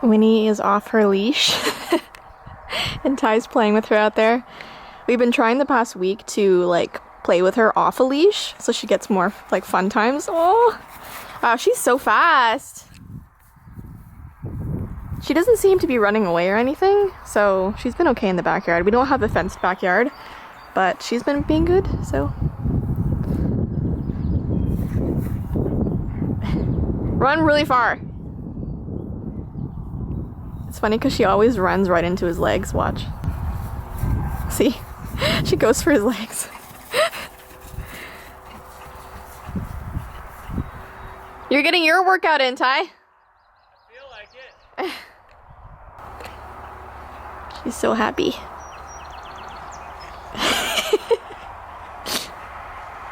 Winnie is off her leash and Tye's playing with her out there. We've been trying the past week to like play with her off a leash so she gets more like fun times. Oh, wow, she's so fast. She doesn't seem to be running away or anything, so she's been okay in the backyard. We don't have a fenced backyard, but she's been being good, so. Run really far. It's funny because she always runs right into his legs. Watch. See? She goes for his legs. You're getting your workout in, Tye. I feel like it. She's so happy.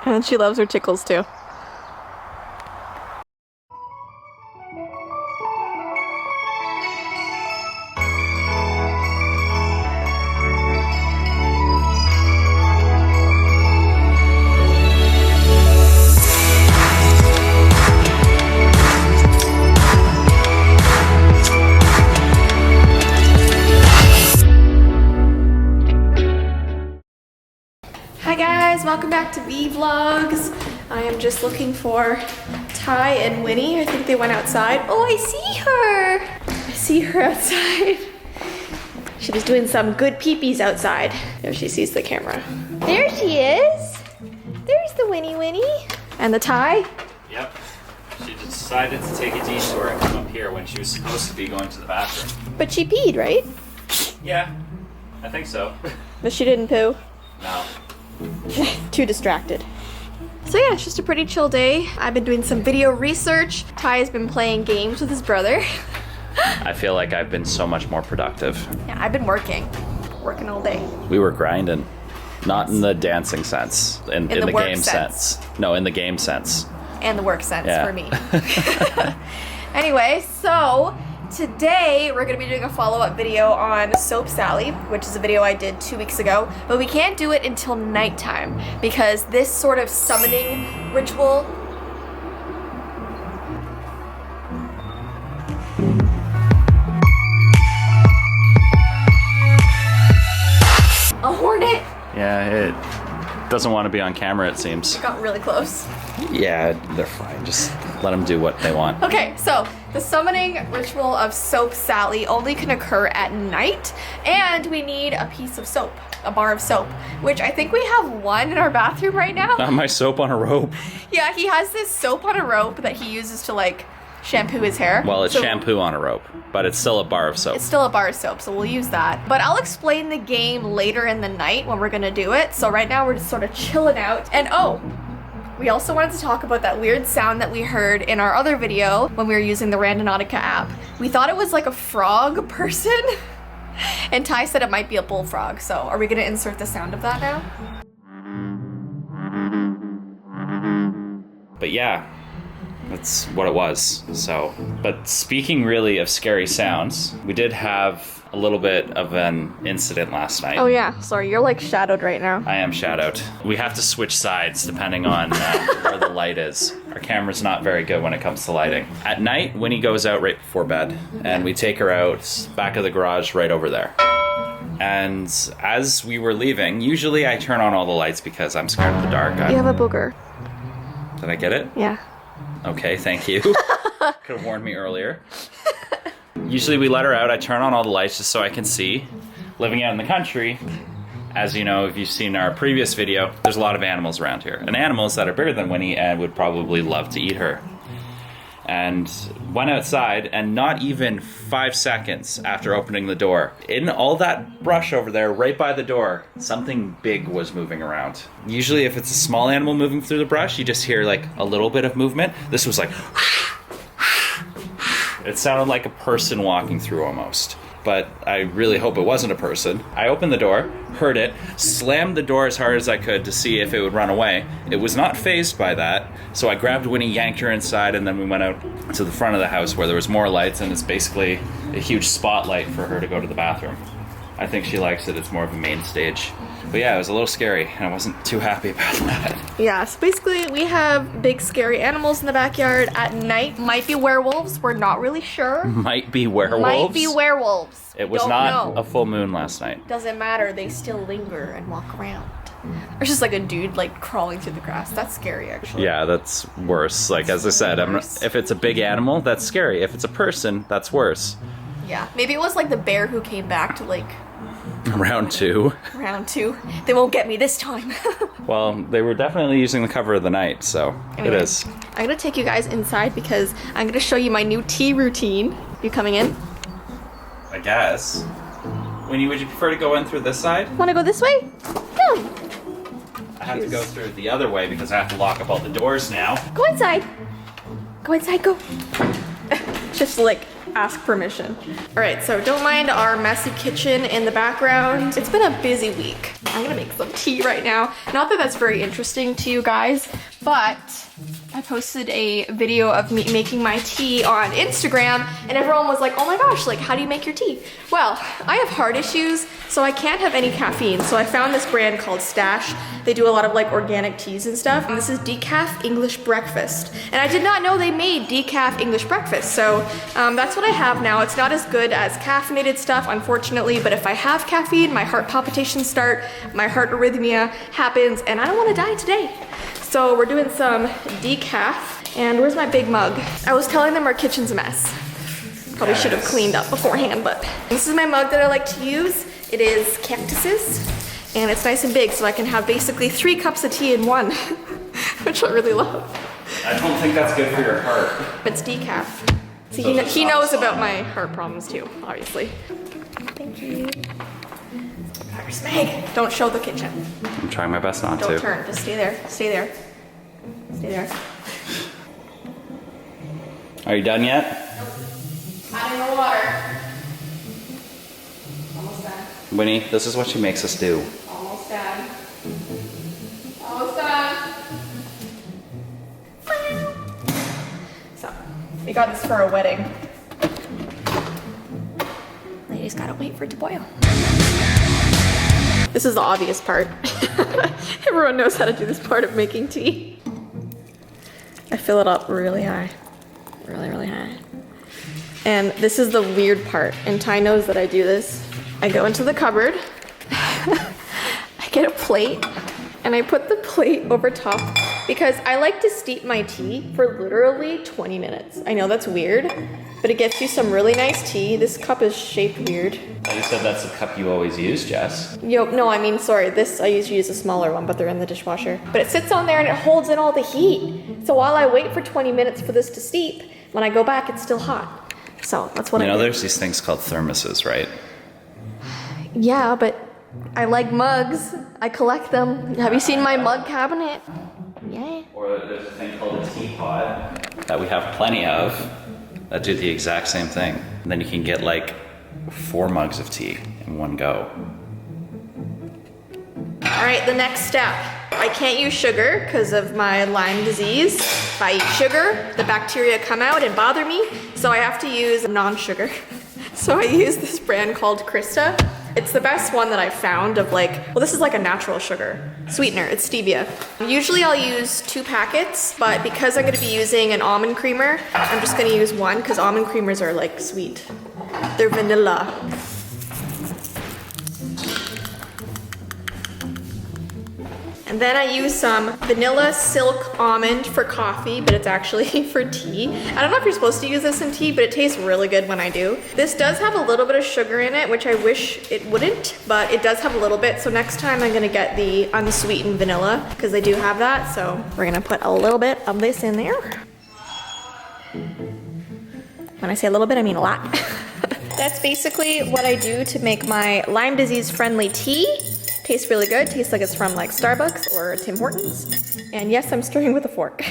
And she loves her tickles too. Hi guys, welcome back to Vee Vlogs. I am just looking for Tye and Winnie. I think they went outside. Oh, I see her! I see her outside. She was doing some good peepees outside. There she sees the camera. There she is! There's the Winnie. And the Tye? Yep. She decided to take a detour and come up here when she was supposed to be going to the bathroom. But she peed, right? Yeah, I think so. But she didn't poo? No. Too distracted. So yeah, it's just a pretty chill day. I've been doing some video research. Tye has been playing games with his brother. I feel like I've been so much more productive. Yeah, I've been working all day. We were grinding. Not in the dancing sense. In the work game sense. No, in the game sense. And the work sense Yeah. for me. Anyway, so today we're going to be doing a follow-up video on Soap Sally, which is a video I did 2 weeks ago, but we can't do it until nighttime because this sort of summoning ritual a hornet Yeah, it doesn't want to be on camera, it seems. got really close. Yeah, they're fine. Just let them do what they want. Okay, so the summoning ritual of Soap Sally only can occur at night, and we need a piece of soap, a bar of soap, which I think we have one in our bathroom right now. Not my soap on a rope. Yeah, he has this soap on a rope that he uses to like shampoo his hair. Well, it's So shampoo on a rope, but it's still a bar of soap. It's still a bar of soap, so we'll use that. But I'll explain the game later in the night when we're gonna do it. So right now we're just sort of chilling out. And oh, we also wanted to talk about that weird sound that we heard in our other video when we were using the Randonautica app. We thought it was like a frog person, and Tye said it might be a bullfrog. So are we gonna insert the sound of that now? But yeah, that's what it was. So, but speaking really of scary sounds, we did have a little bit of an incident last night. Oh yeah, sorry, you're like shadowed right now. I am shadowed. We have to switch sides depending on where the light is. Our camera's not very good when it comes to lighting. At night, Winnie goes out right before bed, and we take her out back of the garage right over there. And as we were leaving, usually I turn on all the lights because I'm scared of the dark. You have a booger. Did I get it? Yeah. Okay, thank you. Could have warned me earlier. Usually we let her out. I turn on all the lights just so I can see. Living out in the country, as you know, if you've seen our previous video, there's a lot of animals around here. And animals that are bigger than Winnie and would probably love to eat her. And went outside, and not even 5 seconds after opening the door, in all that brush over there right by the door, something big was moving around. Usually if it's a small animal moving through the brush, you just hear like a little bit of movement. This was like it sounded like a person walking through almost. But I really hope it wasn't a person. I opened the door, heard it, slammed the door as hard as I could to see if it would run away. It was not fazed by that, so I grabbed Winnie, yanked her inside, and then we went out to the front of the house where there was more lights, and it's basically a huge spotlight for her to go to the bathroom. I think she likes it. It's more of a main stage. But yeah, it was a little scary, and I wasn't too happy about that. Yeah, so basically we have big scary animals in the backyard at night. Might be werewolves, we're not really sure. Might be werewolves. Might be werewolves. It was Don't not know. a full moon last night. Doesn't matter, they still linger and walk around. There's just like a dude like crawling through the grass. That's scary actually. Yeah, that's worse. Like, as I said, if it's a big animal, that's scary. If it's a person, that's worse. Yeah, maybe it was like the bear who came back to like Round 2. round 2. They won't get me this time. Well, they were definitely using the cover of the night, so Anyway, it is. I'm gonna take you guys inside because I'm gonna show you my new tea routine. You coming in? I guess. Winnie, would you prefer to go in through this side? Wanna go this way? No. I have to go through the other way because I have to lock up all the doors now. Go inside. Go inside, go. Just like ask permission. All right, so don't mind our messy kitchen in the background. It's been a busy week. I'm gonna make some tea right now. Not that that's very interesting to you guys, but I posted a video of me making my tea on Instagram and everyone was like, oh my gosh, like how do you make your tea? Well, I have heart issues, so I can't have any caffeine. So I found this brand called Stash. They do a lot of like organic teas and stuff. And this is decaf English breakfast. And I did not know they made decaf English breakfast. So that's what I have now. It's not as good as caffeinated stuff, unfortunately, but if I have caffeine, my heart palpitations start, my heart arrhythmia happens, and I don't want to die today. So we're doing some decaf, and where's my big mug? I was telling them our kitchen's a mess. Probably should have cleaned up beforehand, but this is my mug that I like to use. It is cactuses, and it's nice and big, so I can have basically 3 cups of tea in one, which I really love. I don't think that's good for your heart. It's decaf. See, he knows about my heart problems too, obviously. Thank you. Where's Meg? Don't show the kitchen. I'm trying my best not to. Don't turn, just stay there, stay there. Stay there. Are you done yet? Adding the water. Almost done. Winnie, this is what she makes us do. Almost done. Almost done. So, we got this for a wedding. Ladies gotta wait for it to boil. This is the obvious part. Everyone knows how to do this part of making tea. I fill it up really high. Really, really high. And this is the weird part, and Ty knows that I do this. I go into the cupboard, I get a plate, and I put the plate over top because I like to steep my tea for literally 20 minutes. I know that's weird, but it gets you some really nice tea. This cup is shaped weird. You said that's the cup you always use, Jess. No, I mean, sorry, this, I usually use a smaller one, but they're in the dishwasher. But it sits on there and it holds in all the heat. So while I wait for 20 minutes for this to steep, when I go back, it's still hot. So that's what I do. There's these things called thermoses, right? Yeah, but I like mugs. I collect them. Have you seen my mug cabinet? Yeah. Or there's a thing called a teapot that we have plenty of that do the exact same thing. And then you can get like 4 mugs of tea in one go. All right, the next step. I can't use sugar because of my Lyme disease. If I eat sugar, the bacteria come out and bother me, so I have to use non-sugar. So I use this brand called Krista. It's the best one that I've found of like, well, this is like a natural sugar sweetener, it's stevia. Usually I'll use 2 packets, but because I'm gonna be using an almond creamer, I'm just gonna use 1 because almond creamers are like sweet. They're vanilla. And then I use some vanilla silk almond for coffee, but it's actually for tea. I don't know if you're supposed to use this in tea, but it tastes really good when I do. This does have a little bit of sugar in it, which I wish it wouldn't, but it does have a little bit. So next time I'm gonna get the unsweetened vanilla because they do have that. So we're gonna put a little bit of this in there. When I say a little bit, I mean a lot. That's basically what I do to make my Lyme disease friendly tea. Tastes really good. Tastes like it's from like Starbucks or Tim Hortons. And yes, I'm stirring with a fork.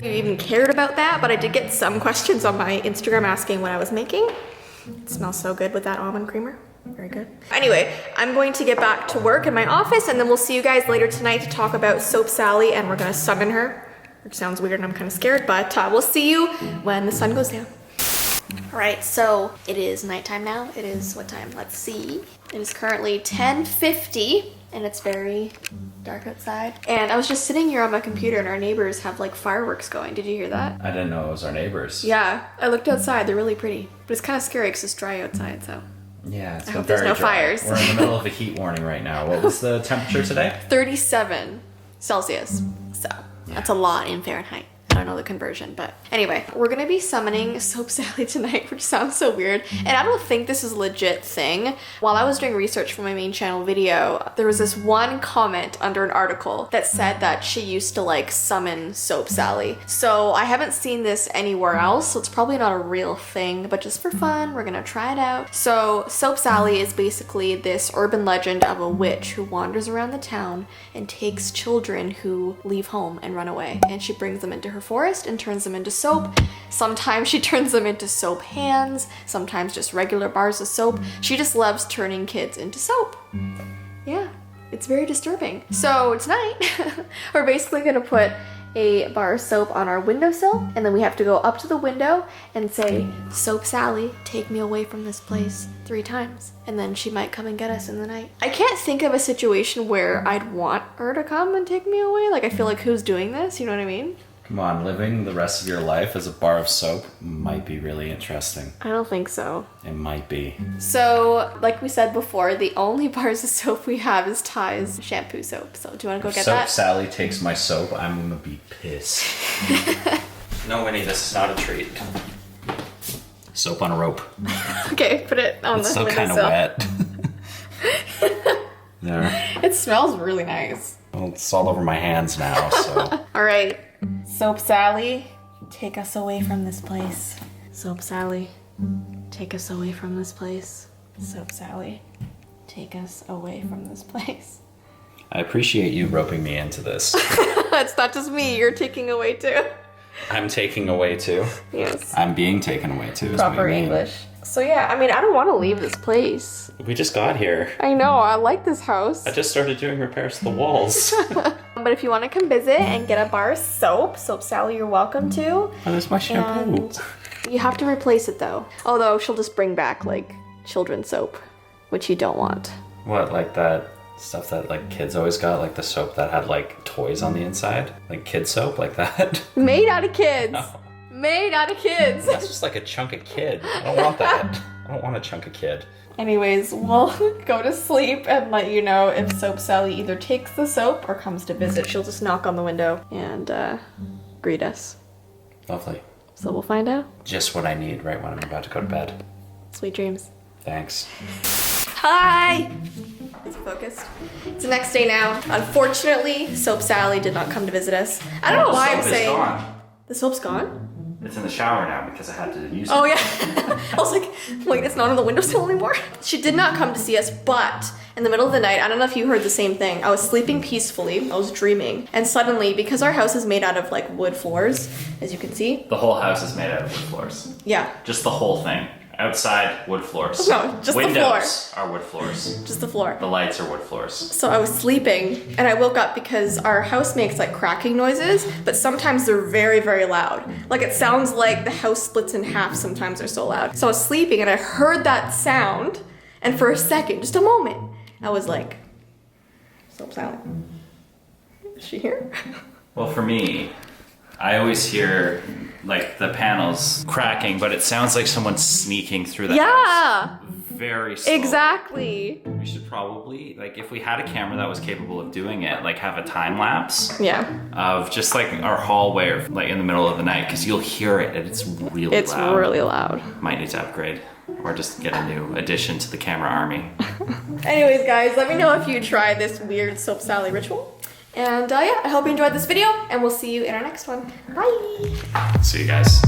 I even cared about that, but I did get some questions on my Instagram asking what I was making. It smells so good with that almond creamer. Very good. Anyway, I'm going to get back to work in my office and then we'll see you guys later tonight to talk about Soap Sally and we're gonna summon her. Which sounds weird and I'm kind of scared, but we'll see you when the sun goes down. All right, so it is nighttime now. It is what time? Let's see. It is currently 10:50 and it's very dark outside. And I was just sitting here on my computer and our neighbors have like fireworks going. Did you hear that? I didn't know it was our neighbors. Yeah, I looked outside. They're really pretty. But it's kind of scary because it's dry outside, so. Yeah, it's I been hope there's very no dry. fires. We're in the middle of a heat warning right now. What was the temperature today? 37 Celsius. So that's a lot in Fahrenheit. I don't know the conversion, but anyway, we're gonna be summoning Soap Sally tonight, which sounds so weird. And I don't think this is a legit thing. While I was doing research for my main channel video, there was this one comment under an article that said that she used to like summon Soap Sally. So I haven't seen this anywhere else, so it's probably not a real thing, but just for fun, we're gonna try it out. So Soap Sally is basically this urban legend of a witch who wanders around the town and takes children who leave home and run away. And she brings them into her forest and turns them into soap. Sometimes she turns them into soap hands, sometimes just regular bars of soap. She just loves turning kids into soap. Yeah, it's very disturbing. So tonight, we're basically gonna put a bar of soap on our windowsill, and then we have to go up to the window and say, "Soap Sally, take me away from this place," 3 times. And then she might come and get us in the night. I can't think of a situation where I'd want her to come and take me away. Like, I feel like, who's doing this? You know what I mean? Come on, living the rest of your life as a bar of soap might be really interesting. I don't think so. It might be. So, like we said before, the only bars of soap we have is Tye's shampoo soap. So, do you want to go get that? Soap Sally takes my soap, I'm gonna be pissed. No, Winnie, this is not a treat. Soap on a rope. Okay, put it on It's the still kind of windowsill. wet. There. It smells really nice. Well, it's all over my hands now, so. All right, Soap Sally, take us away from this place. Soap Sally, take us away from this place. Soap Sally, take us away from this place. I appreciate you roping me into this. It's not just me, you're taking away too. I'm taking away too. Yes. I'm being taken away too. Is Proper what you mean. English. So yeah, I mean, I don't want to leave this place. We just got here. I know, I like this house. I just started doing repairs to the walls. But if you want to come visit and get a bar of soap, Soap Sally, you're welcome to. Oh, there's my shampoo. And you have to replace it though. Although she'll just bring back like children's soap, which you don't want. What, like that stuff that like kids always got, like the soap that had like toys on the inside? Like kid soap, like that? Made out of kids. No. Made out of kids. That's just like a chunk of kid. I don't want that. I don't want a chunk of kid. Anyways, we'll go to sleep and let you know if Soap Sally either takes the soap or comes to visit. She'll just knock on the window and greet us. Lovely. So we'll find out. Just what I need right when I'm about to go to bed. Sweet dreams. Thanks. Hi! Is it focused? It's the next day now. Unfortunately, Soap Sally did not come to visit us. I don't know why I'm saying... The soap's gone? It's in the shower now because I had to use it. Oh yeah. I was like, wait, it's not on the windowsill anymore? She did not come to see us, but in the middle of the night, I don't know if you heard the same thing. I was sleeping peacefully, I was dreaming, and suddenly, because our house is made out of like wood floors, as you can see. The whole house is made out of wood floors. Yeah. Just the whole thing. Outside, wood floors. No, just the floor. Windows are wood floors. Just the floor. The lights are wood floors. So I was sleeping and I woke up because our house makes like cracking noises, but sometimes they're very, very loud. Like it sounds like the house splits in half, sometimes they're so loud. So I was sleeping and I heard that sound, and for a second, just a moment, I was like, Soap Sally, is she here? Well, for me, I always hear like the panels cracking, but it sounds like someone's sneaking through the house. Very slowly. Exactly. We should probably, like, if we had a camera that was capable of doing it, like have a time lapse. Yeah. Of just like our hallway, or like in the middle of the night, because you'll hear it and it's really loud. It's really loud. Might need to upgrade, or just get a new addition to the camera army. Anyways, guys, let me know if you try this weird Soap Sally ritual. And yeah, I hope you enjoyed this video, and we'll see you in our next one. Bye! See you guys.